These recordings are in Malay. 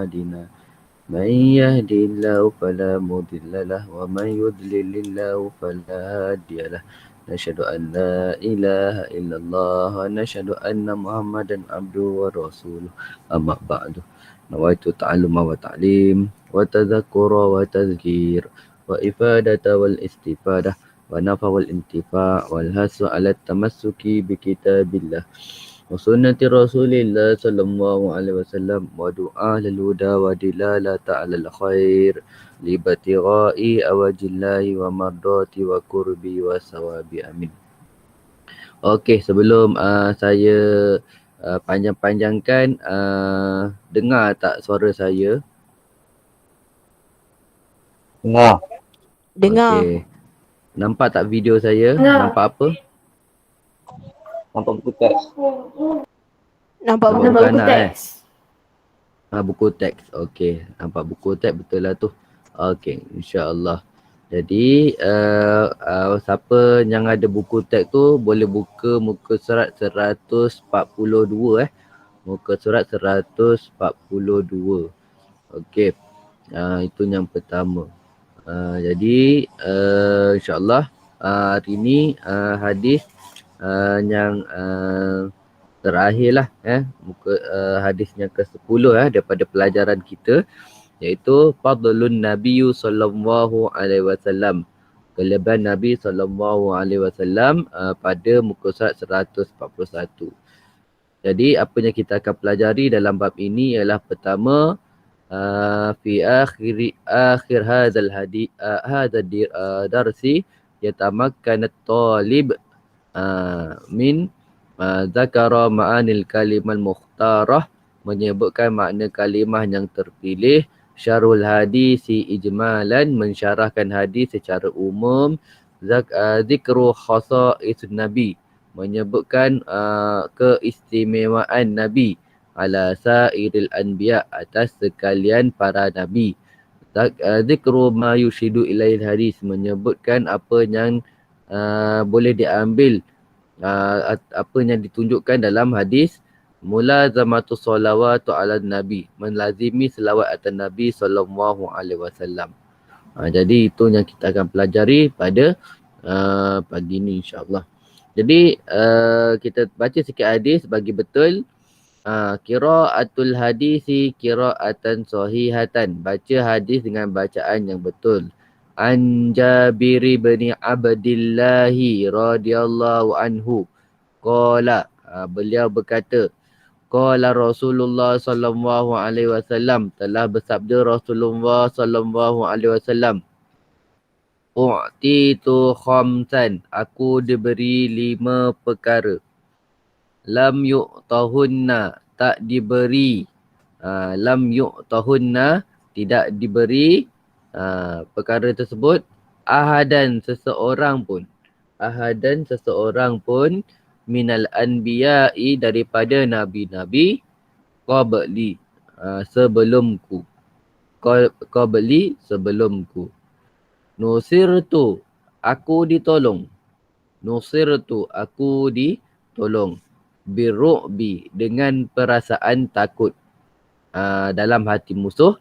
أعمالنا من يهدي الله فلا مضل له ومن يضلل الله فلا هادي له نشهد أن لا إله إلا الله ونشهد أن محمدا عبده ورسوله أما بعد نويت تعلم وتعليم وتذكر وتذكير وإفادة والاستفادة ونفع والانتفاع والحث على التمسك بكتاب الله وسنة رسول الله صلى الله عليه وسلم ودعاء للهدى ودلالة على الخير لابتغاء وجه الله ومرضات وقربي وثوابي amin. Okey, sebelum saya panjang-panjangkan, dengar tak suara saya? Dengar. Okey. Nampak tak video saya? Nampak apa? Nampak buku teks. Nampak Nampak buku buku anak teks. buku teks. Okey, nampak buku teks betul lah tu. Okey, insya-Allah. Jadi siapa yang ada buku teks tu boleh buka muka surat 142 Muka surat 142. Okey. Itu yang pertama. Jadi insya-Allah hari ni hadis yang terakhirlah muka hadis yang ke-10 daripada pelajaran kita, iaitu fadlun Nabi sallallahu alaihi wasallam. Kelebihan Nabi sallallahu alaihi wasallam pada muka surat 141. Jadi apa yang kita akan pelajari dalam bab ini ialah pertama, fi akhir hadzal hadis darsi yatamakkan at-talib min zakara ma'anil kalimal mukhtarah, menyebutkan makna kalimah yang terpilih, syarul hadisi ijmalan, mensyarahkan hadis secara umum, zikru khasa'is nabi, menyebutkan keistimewaan nabi, ala sairil anbiya, atas sekalian para nabi, zikru ma yushidu ilail hadis, menyebutkan apa yang boleh diambil, apa yang ditunjukkan dalam hadis, mulazamatu salawatu ala nabi, melazimi selawat atas nabi sallallahu alaihi wasallam. Jadi itu yang kita akan pelajari pada pagi ni insya-Allah. Jadi kita baca sikit hadis bagi betul. Qiraatul hadisi qiraatan sahihatan, baca hadis dengan bacaan yang betul. An Jabir bin Abdillah radhiyallahu anhu qala, beliau berkata, qala Rasulullah sallallahu alaihi wasallam, telah bersabda Rasulullah sallallahu alaihi wasallam, u'titu khamsan, aku diberi 5 perkara, lam yu'tahunna, tak diberi, lam yu'tahunna, tidak diberi perkara tersebut, ahadan, seseorang pun, minal anbiya'i, daripada nabi-nabi, qabli, sebelumku, nusirtu, aku ditolong, birru'bi, dengan perasaan takut dalam hati musuh,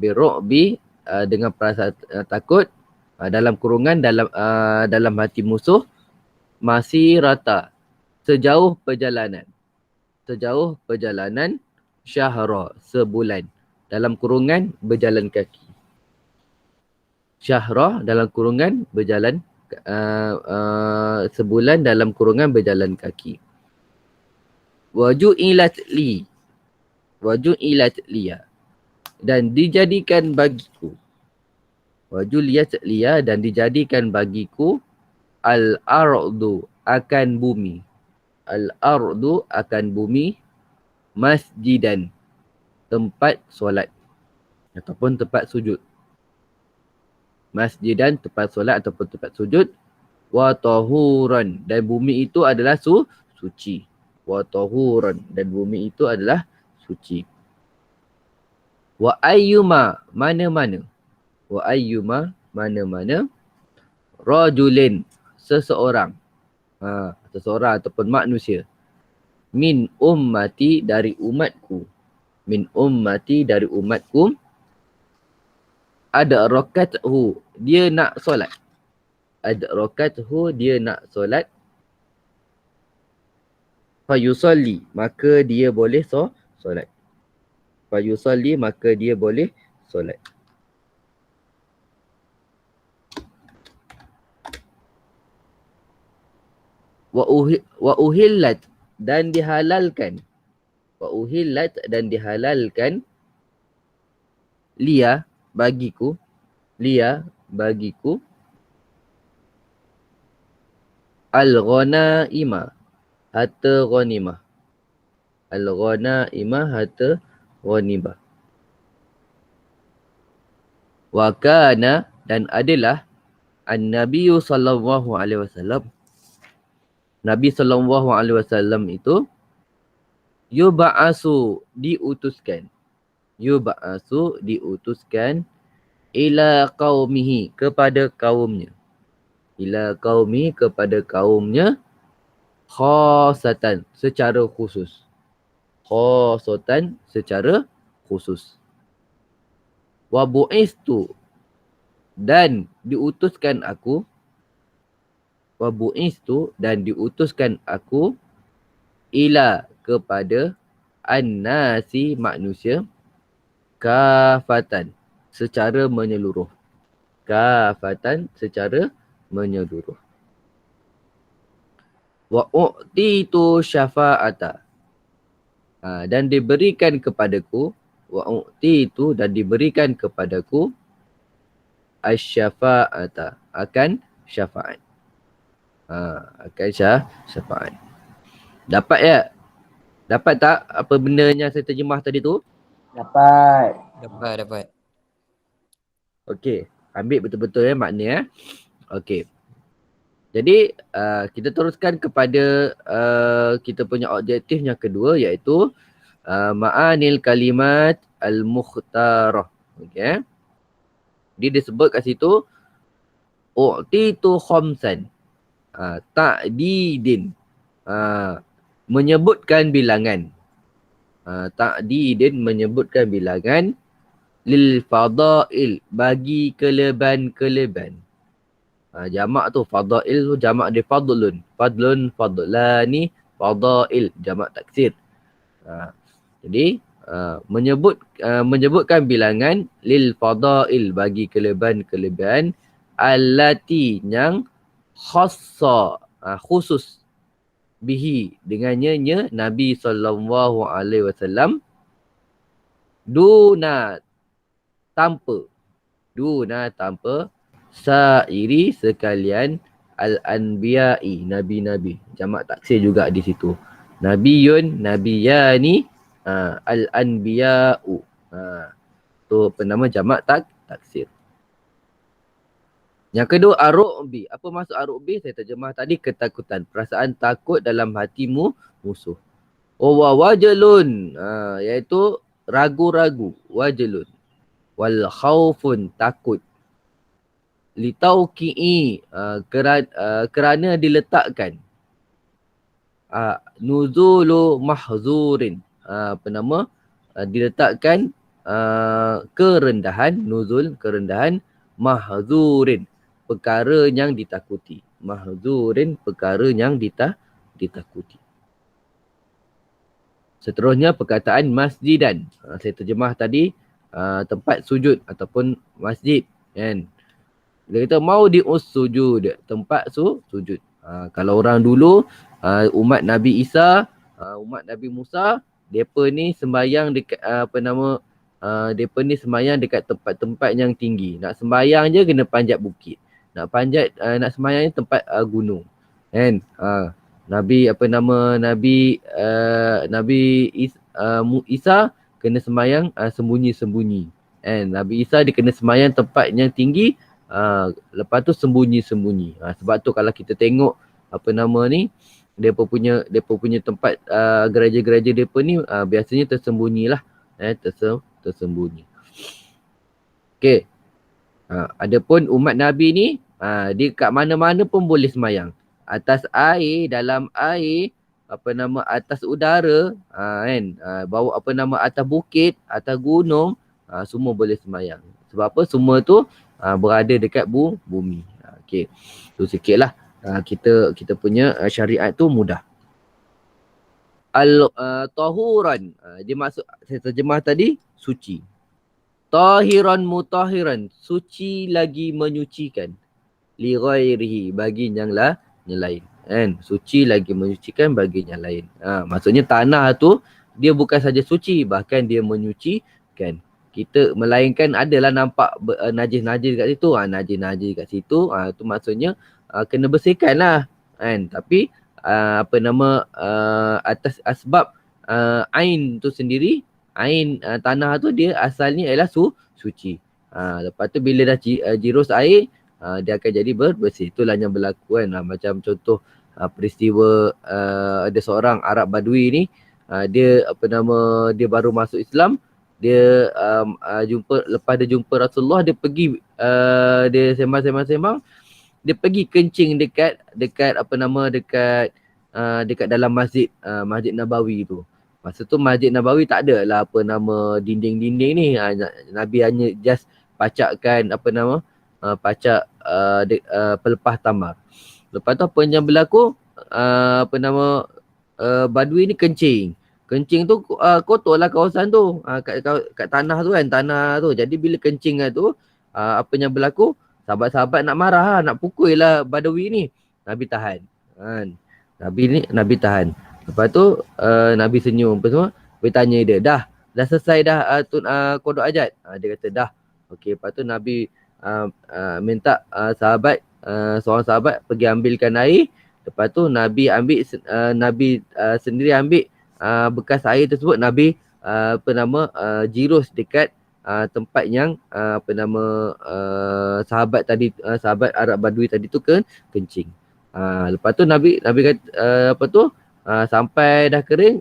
birru'bi, dengan perasaan takut, dalam kurungan dalam hati musuh, masirata, sejauh perjalanan, syahra, sebulan, dalam kurungan berjalan kaki. Syahra dalam kurungan berjalan, sebulan dalam kurungan berjalan kaki. Waju'ilat liya, dan dijadikan bagiku, dan dijadikan bagiku, al-ardu, akan bumi, masjidan, tempat solat ataupun tempat sujud. Masjidan, tempat solat ataupun tempat sujud. Wa tahuran, dan bumi itu adalah suci. Wa tahuran, dan bumi itu adalah suci. Wa ayyuma, mana-mana, rajulin, seseorang ataupun manusia, min ummati, dari umatku, min ummati dari umatku ada rakathu dia nak solat. Ada rakathu dia nak solat. Fayusalli maka dia boleh solat. Fayusalli maka dia boleh solat. Wa uhillat dan dihalalkan. Wa uhillat dan dihalalkan lia bagiku al-ghanaimah harta ghanimah. Al-ghanaimah harta ghanimah. Wa kana dan adalah an-nabiyyu sallallahu alaihi wasallam. Nabi sallallahu alaihi wasallam itu yub'asu diutuskan. Yub'asu diutuskan ila qaumihi kepada kaumnya. Ila qaumi kepada kaumnya khasatan secara khusus. Khasatan secara khusus. Wa bu'istu dan diutuskan aku. Wa bu'istu dan diutuskan aku ila kepada an-nasi manusia kafatan secara menyeluruh. Kafatan secara menyeluruh. Wa u'titu syafa'ata. Dan diberikan kepadaku. Wa u'titu dan diberikan kepadaku asy-syafa'ata akan syafaat. Akan syafaat. Dapat ya? Dapat tak apa benda yang saya terjemah tadi tu? Dapat. Okey, ambil betul-betul ya makna ya. Okey. Jadi kita teruskan kepada kita punya objektif yang kedua iaitu ma'anil kalimat al-mukhtarah. Okey. Dia disebut kat situ u'titu khamsan. Ta'didin. Menyebutkan bilangan. Ta'didin menyebutkan bilangan lil fadail bagi keleban-keleban. Jamak tu fadail tu jamak dia fadlun. Fadlun, fadlani, fadail jamak taksir. Jadi menyebutkan bilangan lil fadail bagi keleban-keleban allati yang khassa khusus bihi dengannya Nabi sallallahu alaihi wasallam duna tanpa sairi sekalian al-anbiya'i nabi-nabi. Jamak taksir juga di situ. Nabiyun, nabiyani, al-anbiya'u. Tu penama jamak taksir. Yang kedua ar-ru'bi. Apa maksud ar-ru'bi? Saya terjemah tadi ketakutan, perasaan takut dalam hatimu musuh. Wa wajalun, iaitu ragu-ragu, wajalun. Wal khaufun takut. Litauqi'i kerana diletakkan. Nuzulu mahzurin. Diletakkan kerendahan, nuzul kerendahan, mahzurin perkara yang ditakuti. Mahzurin perkara yang ditakuti. Seterusnya perkataan masjidan. Saya terjemah tadi tempat sujud ataupun masjid kan. Dia kata mau sujud, tempat sujud. Kalau orang dulu umat Nabi Isa, umat Nabi Musa, depa ni sembahyang dekat depa ni sembahyang dekat tempat-tempat yang tinggi. Nak sembahyang je kena panjat bukit. Nak sembahyang ni tempat gunung. Kan? Nabi Isa kena sembahyang sembunyi-sembunyi. Kan? Nabi Isa dia kena sembahyang tempat yang tinggi, lepas tu sembunyi-sembunyi. Sebab tu kalau kita tengok depa punya tempat gereja-gereja depa ni biasanya tersembunyilah. Tersembunyi. Okey. Adapun umat Nabi ni dia kat mana-mana pun boleh sembahyang. Atas air, dalam air, atas udara, kan, bawa atas bukit, atas gunung, semua boleh sembahyang. Sebab apa? Semua tu berada dekat bumi. Okey. Tu sikitlah kita punya syariat tu mudah. Tahuran, dia maksud saya terjemah tadi suci. Tahiran mutahiran, suci lagi menyucikan. Li ghairihi, bagi yang lain. Kan? Suci lagi menyucikan bagi yang lain. Maksudnya tanah tu dia bukan saja suci, bahkan dia menyucikan. Kita melainkan adalah nampak najis-najis kat situ. Najis-najis kat situ, tu maksudnya kena bersihkan lah. Kan? Tapi atas asbab ain tu sendiri, ain tanah tu dia asalnya ialah suci. Lepas tu bila dah jirus air, dia akan jadi bersih. Itulah yang berlaku kan. Macam contoh peristiwa ada seorang Arab Badui ni, dia dia baru masuk Islam. Dia lepas dia jumpa Rasulullah, dia pergi dia sembang-sembang, dia pergi kencing dekat dekat dalam masjid Masjid Nabawi tu. Masa tu Masjid Nabawi tak ada lah dinding-dinding ni. Nabi hanya just pacakkan pacak pelepah tamar. Lepas tu apa yang berlaku, Badui ni kencing. Kencing tu kotor lah kawasan tu, kat tanah tu kan, tanah tu. Jadi bila kencing tu, apa yang berlaku, sahabat-sahabat nak marah lah, nak pukul lah Badui ni. Nabi tahan. Nabi tahan. Lepas tu Nabi senyum apa semua. Nabi tanya dia, dah selesai dah kodok hajat? Dia kata dah. Okey, lepas tu Nabi minta seorang sahabat pergi ambilkan air. Lepas tu Nabi sendiri ambil bekas air tersebut. Nabi jirus dekat tempat yang sahabat Arab Badui tadi tu kencing. Lepas tu Nabi kata sampai dah kering,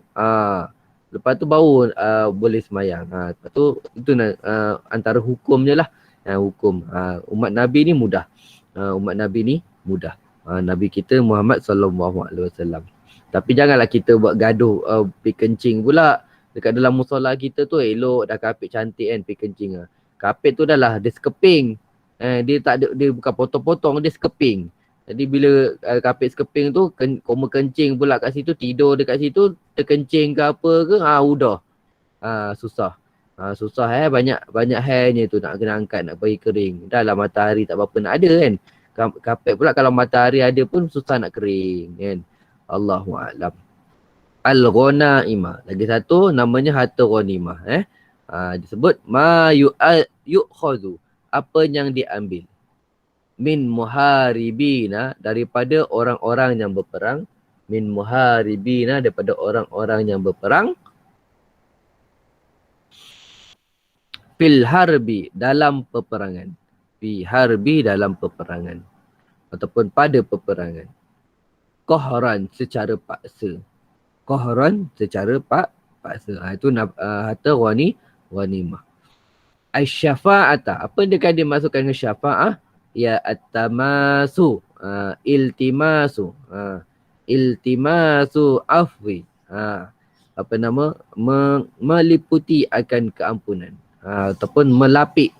lepas tu baru boleh semayang. Lepas tu itu antara hukumnya lah. Hukum umat Nabi ni mudah. Nabi kita Muhammad SAW. Tapi janganlah kita buat gaduh pergi kencing pula. Dekat dalam musola kita tu elok dah kapit cantik kan, pergi kencing. Kapit tu dah lah dia sekeping. Dia bukan potong-potong, dia sekeping. Jadi bila kapit sekeping tu koma kencing pula kat situ, tidur dekat situ, terkencing ke apa ke, udah. Susah. Susah banyak hairnya tu nak kena angkat, nak bagi kering. Dah lah matahari tak berapa nak ada kan. Kapit pula kalau matahari ada pun susah nak kering kan. Allahu'alam. Al-Ghanaimah. Lagi satu namanya harta ghanimah. Disebut ma yu'khadhu, apa yang diambil. Min muharibina, daripada orang-orang yang berperang. Min muharibina, daripada orang-orang yang berperang. Fil harbi, dalam peperangan. Fi harbi, dalam peperangan. Ataupun pada peperangan. Qahran, secara paksa. Qahran, secara paksa. Itu harta ghanimah. Asy-syafa'ata, apa dia dimasukkan ke syafa'ah? Ya at-tamasu, iltimasu. Iltimasu afwi. Meliputi akan keampunan. Ataupun melapik.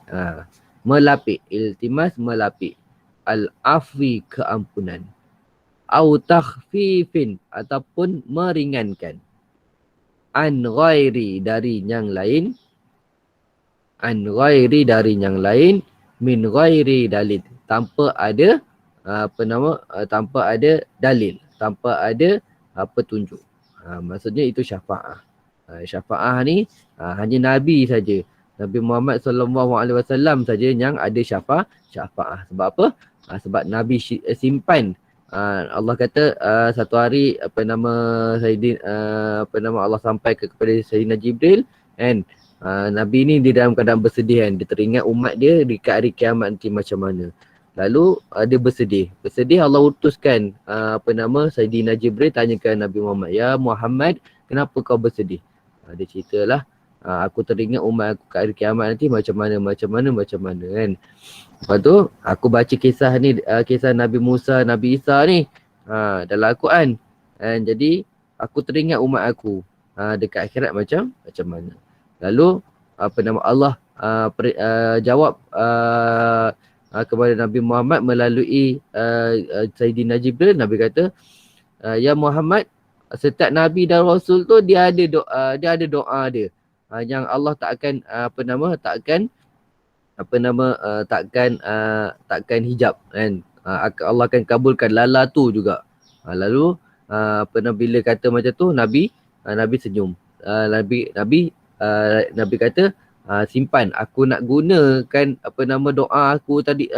Melapik. Iltimas, melapik. Al-afwi, keampunan. Au takhfifin, ataupun meringankan. An ghairi, dari yang lain. An ghairi, dari yang lain. Min ghairi dalil, tanpa ada tanpa ada dalil, tanpa ada petunjuk. Maksudnya itu syafaah. Syafaah ni hanya Nabi saja. Nabi Muhammad SAW saja yang ada syafaah. Sebab apa? Sebab Nabi simpan. Allah kata satu hari Allah sampai kepada Sayyidina Jibril kan. Nabi ni di dalam keadaan bersedih kan. Dia teringat umat dia dekat hari kiamat nanti macam mana. Lalu dia bersedih. Allah utuskan Sayyidina Jibril tanyakan Nabi Muhammad, ya Muhammad, kenapa kau bersedih? Dia ceritalah, aku teringat umat aku kat hari kiamat nanti macam mana kan. Lepas tu aku baca kisah ni, kisah Nabi Musa, Nabi Isa ni dalam Al-Quran. Jadi aku teringat umat aku dekat akhirat macam mana. Lalu Allah jawab kepada Nabi Muhammad melalui Sayyidina Jibril. Nabi kata, ya Muhammad, setiap Nabi dan Rasul tu dia ada doa dia. Yang Allah takkan hijab kan. Allah akan kabulkan lala tu juga. Lalu bila kata macam tu, Nabi senyum. Nabi kata, simpan, aku nak gunakan doa aku tadi,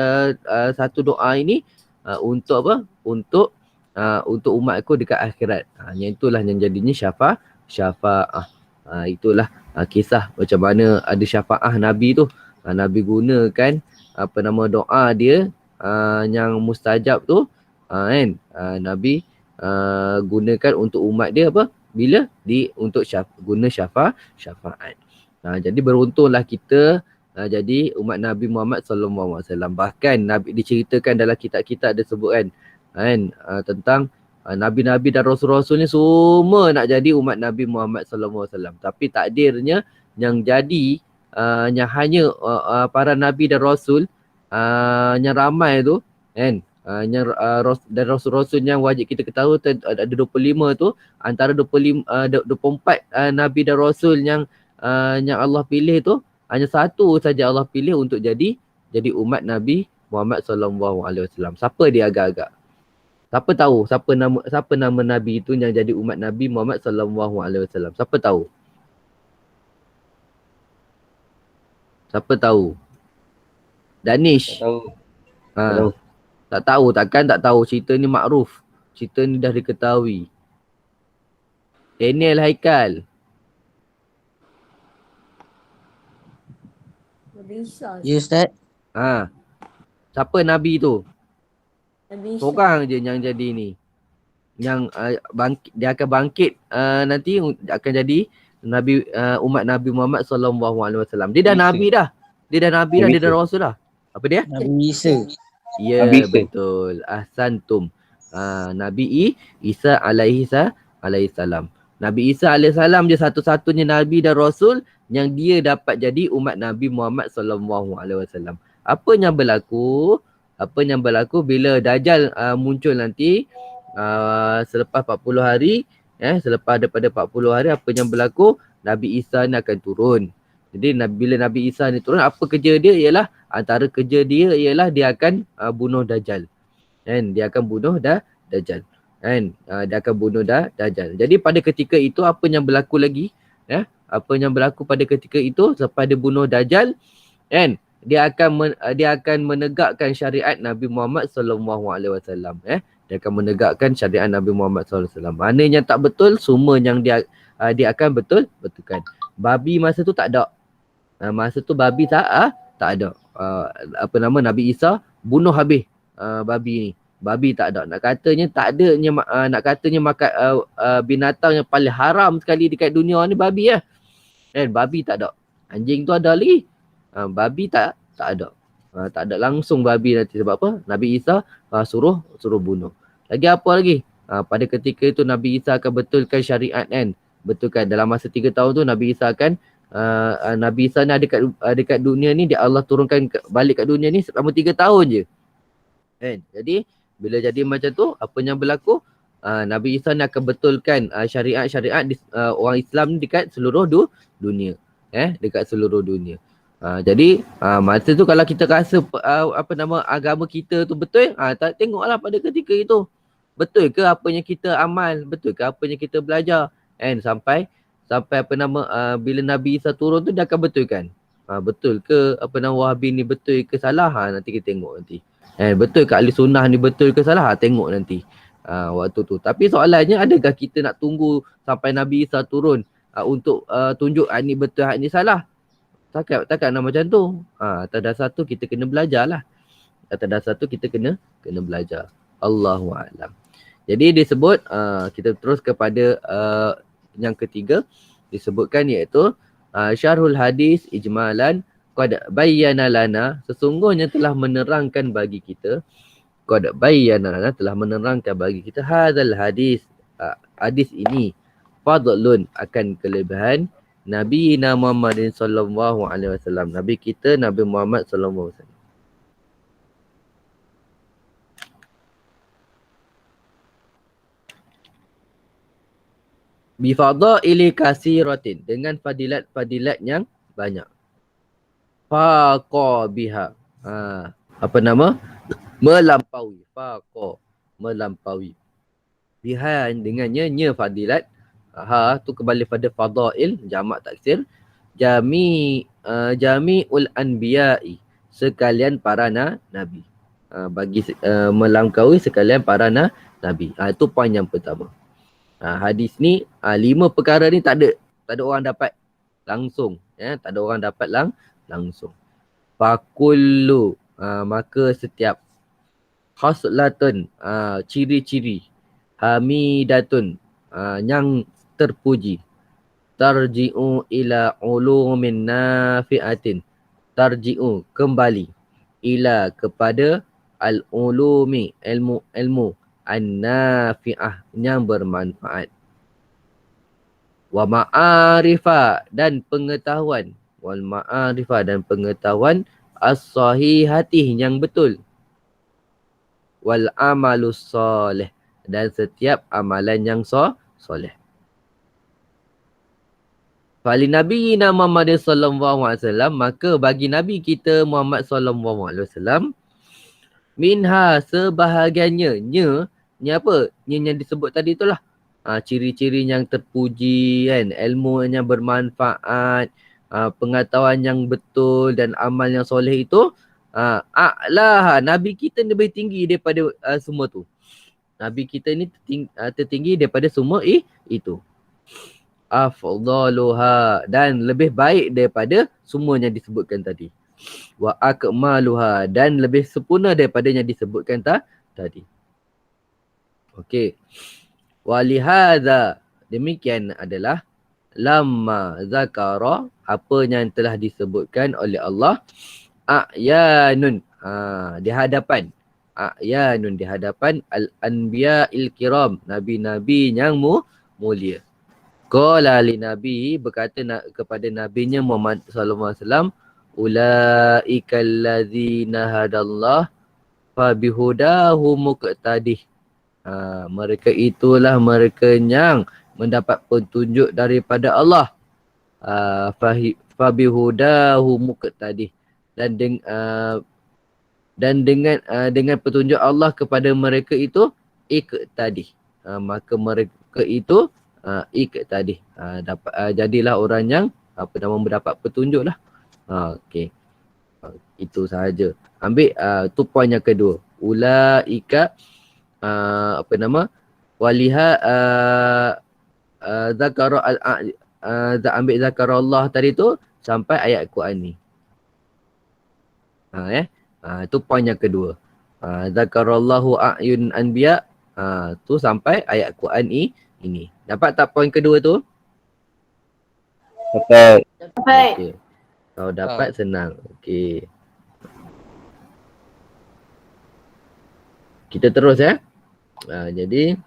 satu doa ini untuk apa? Untuk umat aku dekat akhirat. Yang itulah yang jadinya syafaah. Itulah kisah macam mana ada syafaah Nabi tu. Nabi gunakan doa dia yang mustajab tu, kan? Nabi gunakan untuk umat dia apa? Bila untuk guna syafaat. Jadi beruntunglah kita jadi umat Nabi Muhammad SAW. Bahkan Nabi diceritakan dalam kitab-kitab dia sebut kan, tentang Nabi-Nabi dan Rasul-Rasul ni semua nak jadi umat Nabi Muhammad SAW. Tapi takdirnya yang jadi yang hanya para Nabi dan Rasul yang ramai tu kan, dan Rasul-Rasul yang wajib kita ketahui ada 25 tu, antara 24 Nabi dan Rasul yang Allah pilih tu, hanya satu saja Allah pilih untuk jadi umat Nabi Muhammad SAW. Siapa dia agak-agak? Siapa tahu siapa nama Nabi itu yang jadi umat Nabi Muhammad SAW? Siapa tahu? Siapa tahu? Danish. Tak tahu. Takkan tak tahu. Cerita ni makruf. Cerita ni dah diketahui. Daniel Haikal. Ya Ustaz. Siapa Nabi tu? Nabi Isa. Seorang je yang jadi ni. Yang dia akan bangkit nanti akan jadi Nabi, umat Nabi Muhammad SAW. Dia dah Nabi dah. Dia dah Rasul dah. Apa dia? Nabi Isa. Ya, Nabi Isa. betul. Ahsantum. Nabi Isa alaihi salam. Nabi Isa alaihi salam dia satu-satunya Nabi dan Rasul yang dia dapat jadi umat Nabi Muhammad SAW. Apa yang berlaku bila Dajjal muncul nanti selepas 40 hari, selepas daripada 40 hari, apa yang berlaku? Nabi Isa ni akan turun. Jadi bila Nabi Isa ni turun, apa kerja dia? Antara kerja dia ialah dia akan bunuh Dajjal. Kan? Dia akan bunuh Dajjal. Kan? Dia akan bunuh Dajjal. Jadi pada ketika itu apa yang berlaku lagi? Apa yang berlaku pada ketika itu selepas dia bunuh Dajjal, kan? Dia akan menegakkan syariat Nabi Muhammad SAW. Dia akan menegakkan syariat Nabi Muhammad SAW. Mana yang tak betul, semua yang dia akan betulkan. Babi masa tu tak ada. Masa tu babi tak ada. Nabi Isa bunuh habis babi ni. Babi tak ada. Nak katanya makan binatang yang paling haram sekali dekat dunia ni babi lah. Babi tak ada. Anjing tu ada lagi. Babi tak ada. Tak ada langsung babi nanti. Sebab apa? Nabi Isa suruh bunuh. Lagi apa lagi? Pada ketika itu Nabi Isa akan betulkan syariat kan. Betulkan dalam masa 3 tahun tu Nabi Isa akan Nabi Isa ni ada dekat dunia ni, dia Allah turunkan balik kat dunia ni selama 3 tahun je. Kan? Jadi bila jadi macam tu, apa yang berlaku? Nabi Isa ni akan betulkan syariat-syariat orang Islam ni dekat seluruh dunia. Dekat seluruh dunia. Jadi masa tu kalau kita rasa agama kita tu betul, tengoklah pada ketika itu. Betul ke apa yang kita amal? Betul ke apa yang kita belajar? Sampai bila Nabi Isa turun tu dia akan betulkan. Betul ke Wahabi ni betul ke salah? Nanti kita tengok nanti. Betul ke ahli sunnah ni betul ke salah? Tengok nanti. Waktu tu. Tapi soalannya, adakah kita nak tunggu sampai Nabi Isa turun untuk tunjuk ni betul, ni salah? Takkan nak macam tu. Atas dasar tu kita kena belajar lah. Atas dasar tu kita kena belajar. Allahu'alam. Jadi disebut, kita terus kepada yang ketiga. Disebutkan iaitu syarhul hadis ijmalan qad bayyana lana, sesungguhnya telah menerangkan bagi kita, qad bayyana lana, telah menerangkan bagi kita hadzal hadis, hadis ini, fadlun akan kelebihan Nabi Muhammadin sallallahu alaihi wasallam. Nabi kita Nabi Muhammad sallallahu alaihi wasallam. Bifadaili kasiratin, dengan fadilat-fadilat yang banyak. Faqa biha. Apa nama? Melampaui. Faqa, melampaui. Biha dengannya nya fadilat. Tu kembali pada fadail, jamak taksir. Jami'ul anbiya'i, sekalian para nabi. Bagi melampaui sekalian para nabi. Itu poin yang pertama. Hadis ni 5 perkara ni tak ada orang dapat langsung, tak ada orang dapat langsung. Fakullu, maka setiap khaslatun, ciri-ciri, hamidatun, yang terpuji, tarji'u ila ulumin nafi'atin, tarji'u kembali, ila kepada al-ulumi, ilmu an-nafi'ah yang bermanfaat. Wa ma'arifah, dan pengetahuan. Wal ma'arifah, dan pengetahuan as-sahihati, yang betul. Wal amalus soleh, dan setiap amalan yang soleh. Fali Nabi Muhammad sallallahu alaihi wasallam, maka bagi Nabi kita Muhammad sallallahu alaihi wasallam, minha, sebahagiannya, nya apa? Nya yang disebut tadi itulah. Ciri-ciri yang terpuji kan, ilmu yang bermanfaat, pengetahuan yang betul dan amal yang soleh itu, a'lah, Nabi kita lebih tinggi daripada semua tu. Nabi kita ni tertinggi daripada semua itu. Afdaluha, dan lebih baik daripada semua yang disebutkan tadi. Wa akmaluha, dan lebih sempurna daripada yang disebutkan tadi. Okey. Walihadza, demikian adalah lamma zakara, apa yang telah disebutkan oleh Allah, a'yanun, di hadapan, a'yanun, di hadapan al-anbiya'il kiram, nabi-nabi yang mulia. Qala li nabi, berkata kepada nabinya Muhammad sallallahu alaihi wasallam, ulaikal ladzina hadallah fa bihudahu muqtadih. Mereka itulah mereka yang mendapat petunjuk daripada Allah. Fa bihudahu muqtadih, dan dengan petunjuk Allah kepada mereka itu iqtadih. Maka mereka itu iqtadih, jadilah orang yang mendapat petunjuk lah. Okey. Itu sahaja. Ambil tu poin yang kedua. Ulaika waliha zakara ambil zakara Allah tadi tu sampai ayat Quran ni. Tu poin yang kedua. Zakarallahu a'yun anbiya, tu sampai ayat Quran ini. Dapat tak poin kedua tu? Dapat. Okey. Kalau dapat senang. Okey. Kita terus ya. Jadi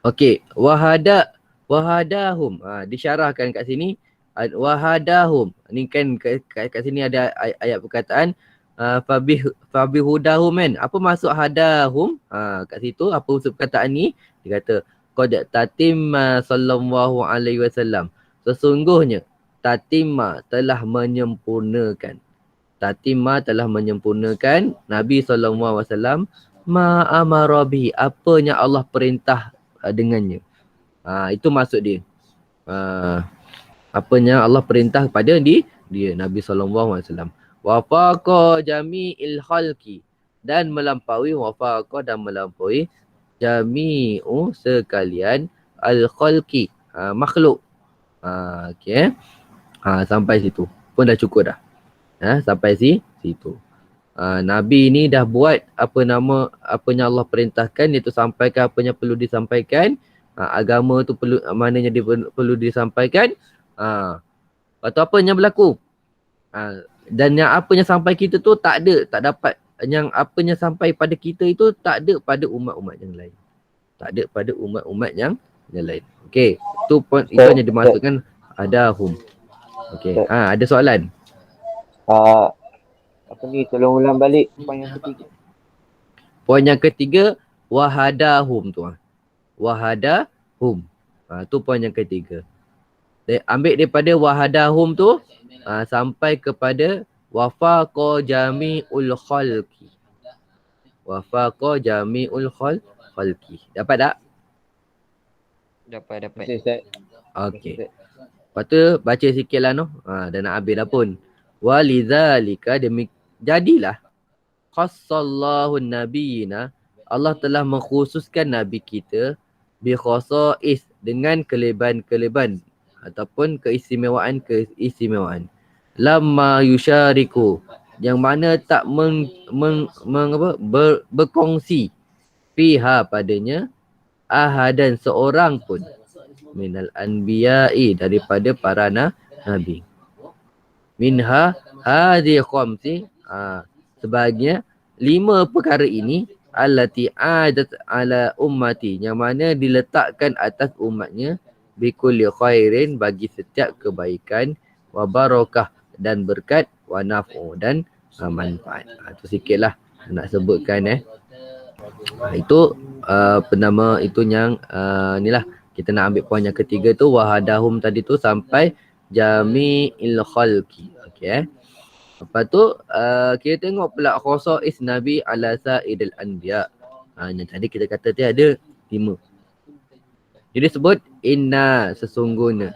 okey, wahadahum. Disyarahkan kat sini wahadahum. Ni kan kat sini ada ayat perkataan fabihudahum kan. Apa maksud hadahum? Kat situ apa maksud perkataan ni? Dia kata qad tatimma sallallahu alaihi wasallam. Sesungguhnya tatimma telah menyempurnakan. Tatimma telah menyempurnakan Nabi sallallahu alaihi wasallam ma amara bi, apa yang Allah perintah dengannya. Itu maksud dia. Apa yang Allah perintah kepada dia Nabi sallallahu alaihi wasallam. Wa faqa jami'il khalqi, dan melampaui jami'u sekalian al-khalqi, makhluk. Okey. Sampai situ pun dah cukup dah. Sampai situ. Nabi ni dah buat apa yang Allah perintahkan, iaitu sampaikan apa yang perlu disampaikan. Agama tu perlu maknanya dia perlu disampaikan. Lepas tu apa yang berlaku? Dan yang apa yang sampai kita tu tak dapat, yang apa yang sampai pada kita itu tak ada pada umat-umat yang lain. Tak ada pada umat-umat yang lain. Okey, itu yang dimaksudkan hadahum. Okey, ada soalan? Apa ni, tolong ulang balik poin yang ketiga. Poin yang ketiga, wahadahum tu. Wahadahum. Tu poin yang ketiga. Ambil daripada wahadahum tu sampai kepada wafaqa jami'ul khalqi. Wafaqa jami'ul khalqi. Dapat tak? Dapat. Okey. Lepas tu baca sikit lah noh. Dah nak habis dah pun. Walidzalika jadilah khassallahu nabiyina, Allah telah mengkhususkan nabi kita bi khasais, dengan kelebihan ataupun keistimewaan lamma yusyariku, yang mana tak berkongsi fiha padanya ahadan, seorang pun minal anbiya'i, daripada para nabi. Minha hadhi khamsi, sebahagiannya 5 perkara ini, allati adat ala ummati, yang mana diletakkan atas umatnya, bikulli khairin, bagi setiap kebaikan, wa barakah, dan berkat, wa naf'u, dan manfaat. Itu sikitlah nak sebutkan itu penama itu yang inilah kita nak ambil poin yang ketiga tu, wahadahum tadi tu sampai jami'il khalqi. Okey. Lepas tu kita tengok pula khasais Nabi ala sa'idil anbiya. Yang tadi kita kata dia ada 5. Jadi sebut inna, sesungguhnya,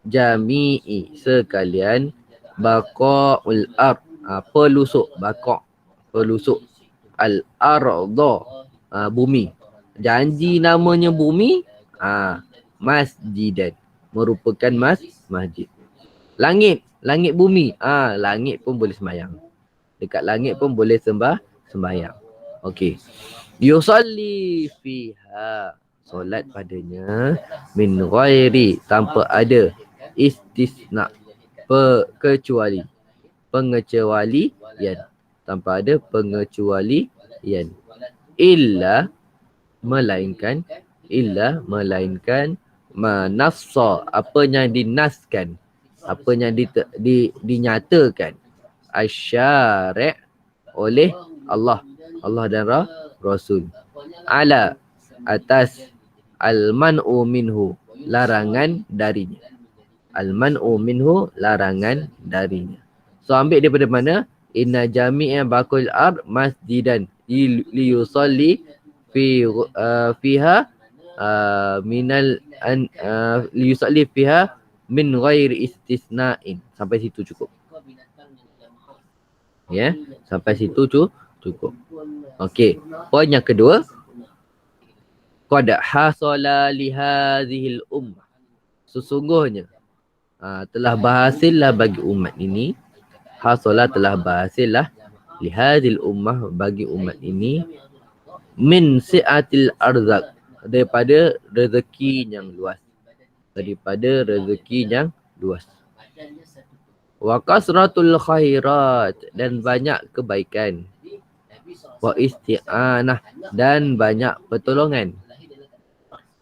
jami'i, sekalian, baqa'ul ard, pelusuk, pelusuk, al-arda, bumi. Janji namanya bumi, masjidan, merupakan masjid. Langit bumi, langit pun boleh sembahyang. Dekat langit pun boleh sembahyang. Okey. Yusalli fiha, solat padanya, min ghairi, tanpa ada istisna, pengecualian, tanpa ada pengecualian. Illa, melainkan manassa, apa yang dinaskan, apa yang dinyatakan, asyari' oleh Allah dan Rasul, ala, atas, al-man'u minhu, larangan darinya. Al-man'u minhu, larangan darinya. So ambil daripada mana? Inna jami'a baqul ard masjidan liyusalli fiha minal liyusalli fiha min ghairi istisna'in. Sampai situ cukup. Ya, sampai situ cukup. Okey. Poin yang kedua, qad hasala li hadhil ummah, sesungguhnya telah berhasillah bagi umat ini, hasala, telah berhasillah, li hadhil ummah, bagi umat ini, min si'atil arzak, daripada rezeki yang luas, wa kasratul khairat, dan banyak kebaikan, wa isti'anah, dan banyak pertolongan,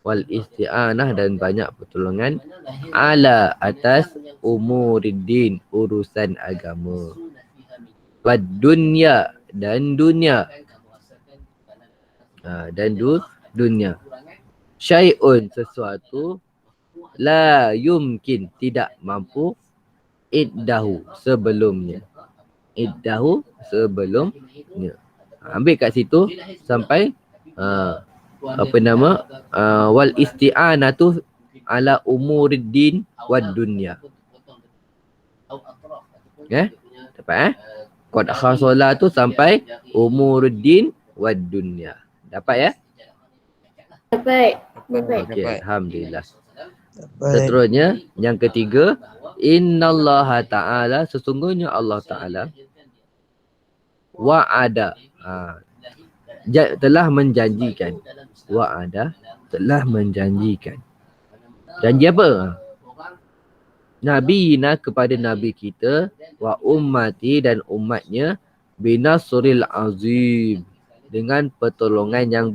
wal isti'anah, dan banyak pertolongan, ala, atas, umuriddin, urusan agama, wad dunya, dan dunia, dunia, syai'un, sesuatu, la yumkin, tidak mampu, iddahu, sebelumnya. Ambil kat situ sampai wal isti'anatu ala umuriddin wad dunya. Dapat qad khasala tu sampai umuriddin wad dunya. Dapat Dapat. Okey, alhamdulillah. Seterusnya yang ketiga, innallaha ta'ala, sesungguhnya Allah Ta'ala, Wa'ada. Telah menjanjikan. Wa'ada telah menjanjikan. Janji apa? Nabiina kepada Nabi kita, wa ummati dan umatnya, binasril azim, dengan pertolongan yang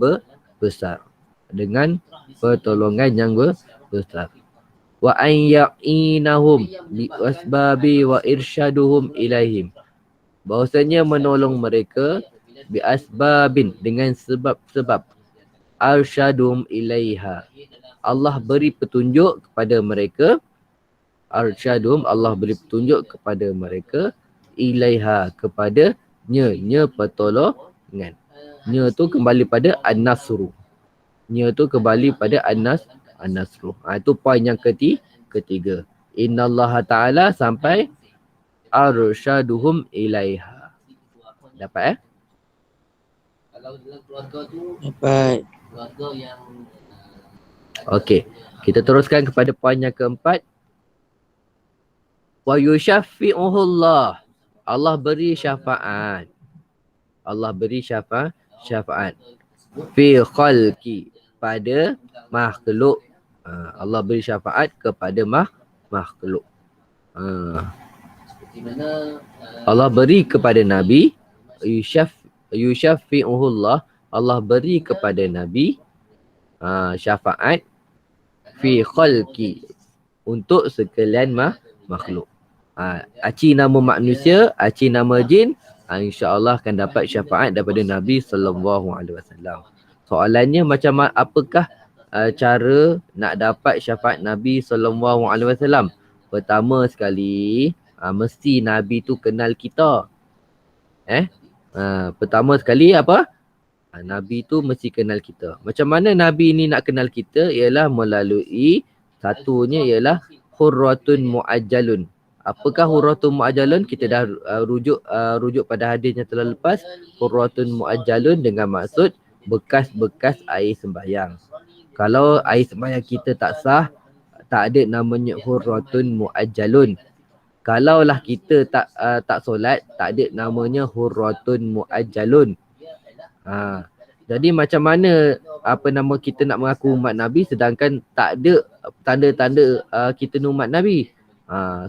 besar. Dengan pertolongan yang besar. Wa an ya'inahum bi asbabi wa irsyaduhum ilaihim. Bahawasanya menolong mereka bi asbabin, dengan sebab-sebab, arsyadum ilaiha, Allah beri petunjuk kepada mereka. Arsyadum, Allah beri petunjuk kepada mereka, ilaiha, kepadanya, pertolongan. Nya tu kembali pada an-nasru. Nya tu kembali pada an-nasru. Itu poin yang ketiga. Innallaha ta'ala sampai arsyaduhum ilaiha. Dapat Dapat. Okey. Kita teruskan kepada poin yang keempat. Wa yusyaffi'uhullah. Allah beri syafaat. Allah beri syafaat. Fi khalqi, pada makhluk. Allah beri syafaat kepada makhluk. Allah beri kepada Nabi. Yusyaffi'uhullah. Allah beri kepada Nabi syafaat fi khalqi, untuk sekalian makhluk. Aci nama manusia, aci nama jin, insya-Allah akan dapat syafaat daripada Nabi sallallahu alaihi wasallam. Soalannya macam apakah cara nak dapat syafaat Nabi sallallahu alaihi wasallam? Pertama sekali, mesti Nabi tu kenal kita. Pertama sekali apa? Nabi tu mesti kenal kita. Macam mana Nabi ni nak kenal kita? Ialah melalui, satunya ialah hurratun mu'ajjalun. Apakah hurratun mu'ajjalun? Kita dah rujuk pada hadis yang telah lepas. Hurratun mu'ajjalun dengan maksud bekas-bekas air sembahyang. Kalau air sembahyang kita tak sah, tak ada namanya hurratun mu'ajjalun. Kalaulah kita tak solat, tak ada namanya hurratun mu'ajjalun. Jadi macam mana kita nak mengaku umat Nabi sedangkan tak ada tanda-tanda kita ni umat Nabi.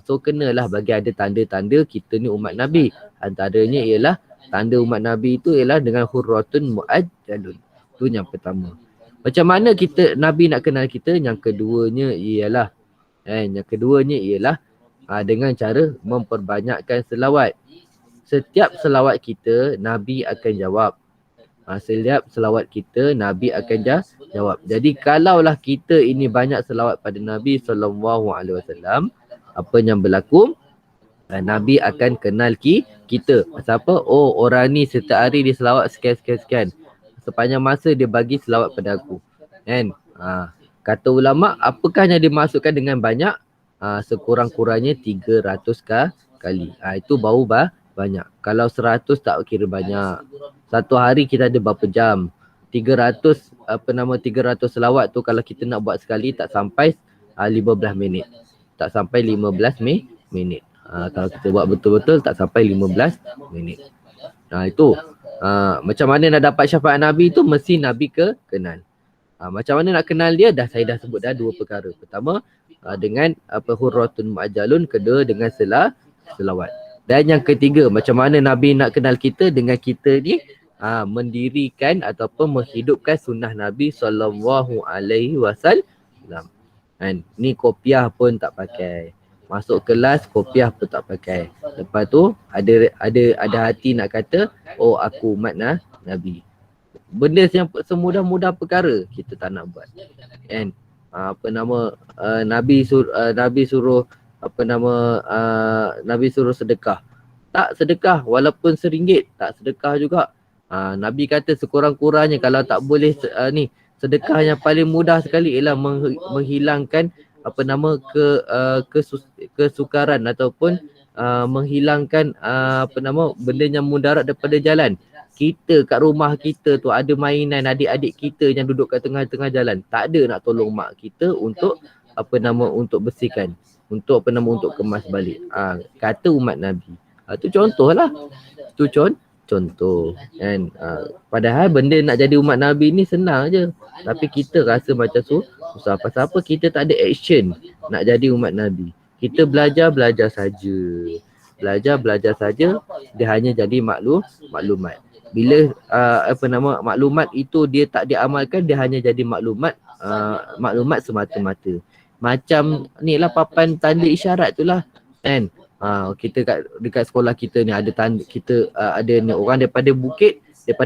So kenalah bagi ada tanda-tanda kita ni umat Nabi. Antaranya ialah tanda umat Nabi itu ialah dengan hurratun mu'ajjalun. Itu yang pertama. Macam mana Nabi nak kenal kita? Yang keduanya ialah dengan cara memperbanyakkan selawat. Setiap selawat kita Nabi akan jawab. Setiap selawat kita Nabi akan jawab. Jadi kalaulah kita ini banyak selawat pada Nabi sallallahu alaihi wasallam, apa yang berlaku? Nabi akan kenal kita. Pasal apa? Oh, orang ni setiap hari dia selawat sekian. Sepanjang masa dia bagi selawat pada aku. Kan? Kata ulama, apakah yang dimaksudkan dengan banyak? Sekurang-kurangnya 300 kali. Itu baru banyak. Kalau 100 tak kira banyak. Satu hari kita ada berapa jam? 300 selawat tu kalau kita nak buat sekali tak sampai 15 minit. Tak sampai 15 minit. Kalau kita buat betul-betul tak sampai 15 minit. Itu. Macam mana nak dapat syafaat Nabi tu? Mesti Nabi kenal. Macam mana nak kenal dia? Saya dah sebut dah dua perkara. Pertama, dengan hurratun mu'ajjalun. Kedua, dengan selawat. Dan yang ketiga, macam mana Nabi nak kenal kita? Dengan kita ni mendirikan ataupun menghidupkan sunnah Nabi sallallahu alaihi wasallam. Ni kopiah pun tak pakai. Masuk kelas kopiah pun tak pakai. Lepas tu ada hati nak kata, oh aku umat Nabi. Benda yang semudah-mudah perkara kita tak nak buat. Kan? Nabi suruh sedekah. Tak sedekah walaupun RM1 tak sedekah juga. Nabi kata sekurang-kurangnya kalau tak boleh sedekah yang paling mudah sekali ialah menghilangkan kesukaran ataupun menghilangkan benda yang mudarat daripada jalan. Kita kat rumah kita tu ada mainan adik-adik kita yang duduk kat tengah-tengah jalan. Tak ada nak tolong mak kita untuk untuk bersihkan, untuk untuk kemas balik. Kata umat Nabi. Tu contohlah. Tu Contoh kan. Padahal benda nak jadi umat Nabi ni senang je. Tapi kita rasa macam susah. Pasal apa? Kita tak ada action nak jadi umat Nabi. Kita belajar saja. Belajar saja, dia hanya jadi maklumat. Bila maklumat itu dia tak diamalkan, dia hanya jadi maklumat semata-mata. Macam ni lah papan tanda isyarat tu lah kan. Kita dekat sekolah kita ni ada tanda, kita ada ni orang daripada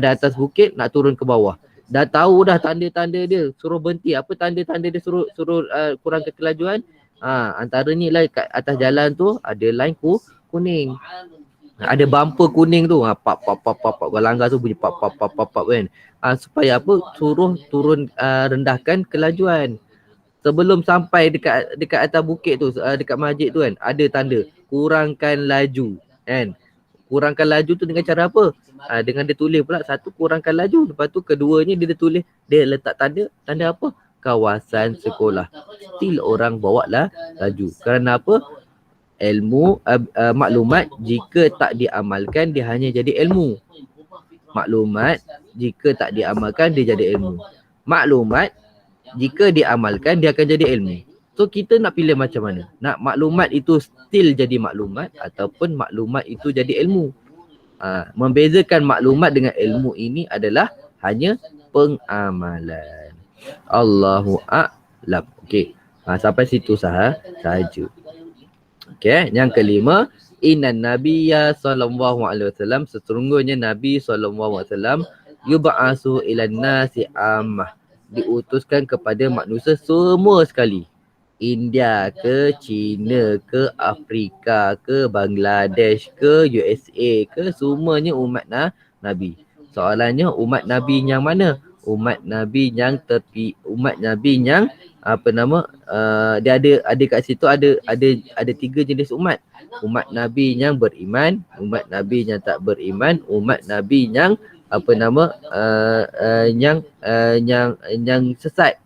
atas bukit nak turun ke bawah. Dah tahu dah tanda-tanda dia, suruh berhenti. Apa tanda-tanda dia suruh kurangkan kelajuan? Antara ni lah kat atas jalan tu ada line kuning. Ada bumper kuning tu. Pap. Kalau langgar tu bunyi pap kan. Supaya apa? Suruh turun rendahkan kelajuan. Sebelum sampai dekat atas bukit tu, dekat masjid tu kan, ada tanda kurangkan laju kan. Kurangkan laju tu dengan cara apa? Dengan dia tulis pula, satu kurangkan laju, lepas tu keduanya dia tulis, dia letak tanda apa? Kawasan sekolah. Still orang bawa lah laju. Kerana apa? Ilmu maklumat jika tak diamalkan dia hanya jadi ilmu. Maklumat jika tak diamalkan dia jadi ilmu. Maklumat jika diamalkan dia akan jadi ilmu. So kita nak pilih macam mana? Nak maklumat itu still jadi maklumat ataupun maklumat itu jadi ilmu. Membezakan maklumat dengan ilmu ini adalah hanya pengamalan. Allahu a'lam. Okey. Sampai situ sahaja. Okey, yang kelima, innan nabiyya sallallahu alaihi wasallam, sesungguhnya Nabi sallallahu alaihi wasallam yub'asu ilan nasi ammah, diutuskan kepada manusia semua sekali. India ke, China ke, Afrika ke, Bangladesh ke, USA ke, semuanya umat Nabi. Soalannya umat Nabi yang mana? Umat Nabi yang umat Nabi yang dia ada kat situ ada 3 jenis umat. Umat Nabi yang beriman, umat Nabi yang tak beriman, umat Nabi yang yang sesat.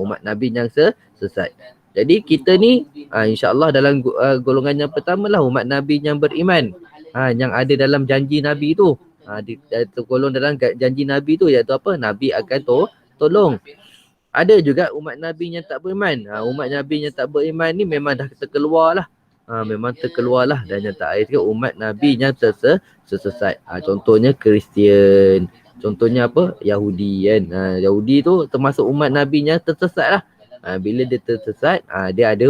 Umat Nabi yang sesat. Jadi kita ni insya-Allah dalam golongan yang pertama lah umat Nabi yang beriman. Yang ada dalam janji Nabi tu. Tergolong dalam janji Nabi tu, iaitu apa? Nabi akan tolong. Ada juga umat Nabi yang tak beriman. Umat Nabi yang tak beriman ni memang dah terkeluar lah. Memang terkeluar lah. Dan yang tak akhir umat Nabi yang tersesat. Contohnya Kristian. Contohnya apa? Yahudi kan. Yahudi tu termasuk umat Nabi yang tersesat lah. Bila dia tersesat, dia ada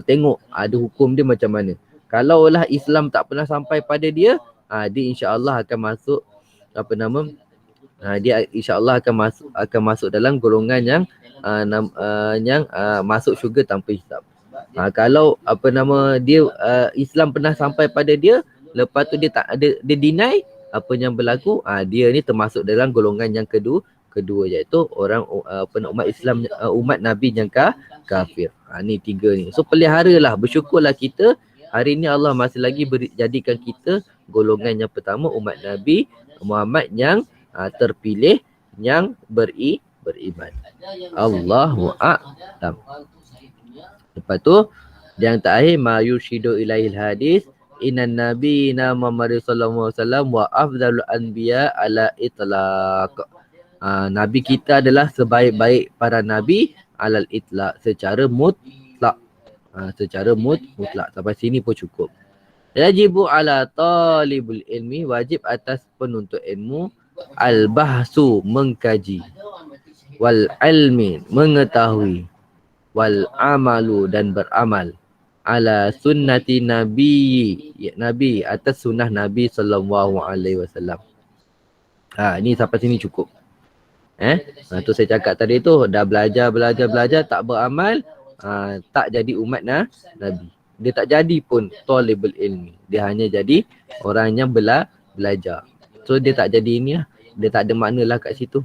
tengok ada hukum dia macam mana. Kalaulah Islam tak pernah sampai pada dia, dia insya-Allah akan masuk dia insya-Allah akan masuk dalam golongan yang masuk syurga tanpa hisap. Kalau dia Islam pernah sampai pada dia, lepas tu dia tak ada, dia deny apa yang berlaku, dia ni termasuk dalam golongan yang kedua, iaitu orang umat Islam, umat Nabi yang kafir. Ni 3 ni. So peliharalah, bersyukurlah kita hari ni Allah masih lagi jadikan kita golongan yang pertama, umat Nabi Muhammad yang terpilih, yang beriman. Allahu a'lam. Lepas tu yang terakhir, ma yushidu ilaihil hadis, innan nabiyina Muhammad sallallahu alaihi wasallam wa afdalul anbiya ala itlaq. Nabi kita adalah sebaik-baik para nabi alal itlaq, secara mutlak. Secara mutlak. Sampai sini pun cukup. Yajibu ala talibul ilmi, wajib atas penuntut ilmu, al-bahsu, mengkaji, wal ilmi, mengetahui, wal amalu, dan beramal, ala sunnati nabi, atas sunnah Nabi sallallahu alaihi wasallam. Ni sampai sini cukup. Tu saya cakap tadi tu, dah belajar tak beramal, tak jadi umat Nabi. Dia tak jadi pun talibul ilmi. Dia hanya jadi orang yang belajar. So dia tak jadi ini lah. Dia tak ada makna lah kat situ.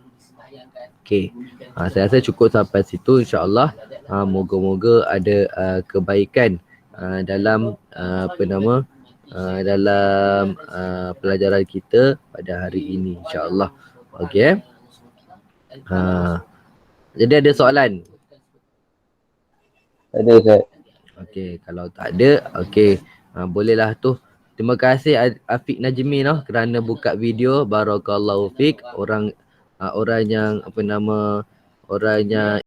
Okay. Saya rasa cukup sampai situ, insya-Allah. Moga-moga ada kebaikan dalam dalam pelajaran kita pada hari ini, insya-Allah. Okey. Jadi ada soalan? Ada Ustaz. Okey, kalau tak ada, okey. Bolehlah tu Terima kasih Afiq Najmi kerana buka video. Barakallahu fiq. Orang yang orang yang